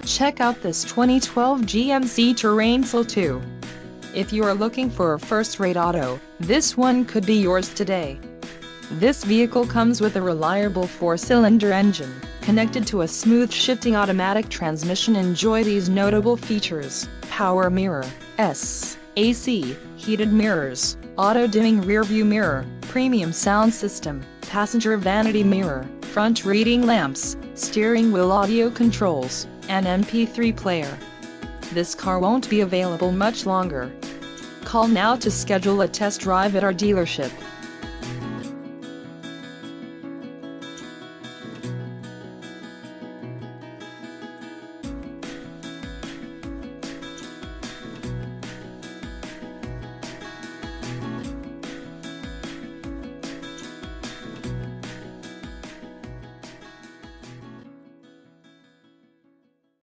Check out this 2012 GMC Terrain Soul 2. If you are looking for a first-rate auto, this one could be yours today. This vehicle comes with a reliable 4-cylinder engine, connected to a smooth shifting automatic transmission. Enjoy these notable features: power mirror, AC, heated mirrors, auto-dimming rearview mirror, premium sound system, passenger vanity mirror, front reading lamps, steering wheel audio controls, and MP3 player. This car won't be available much longer. Call now to schedule a test drive at our dealership.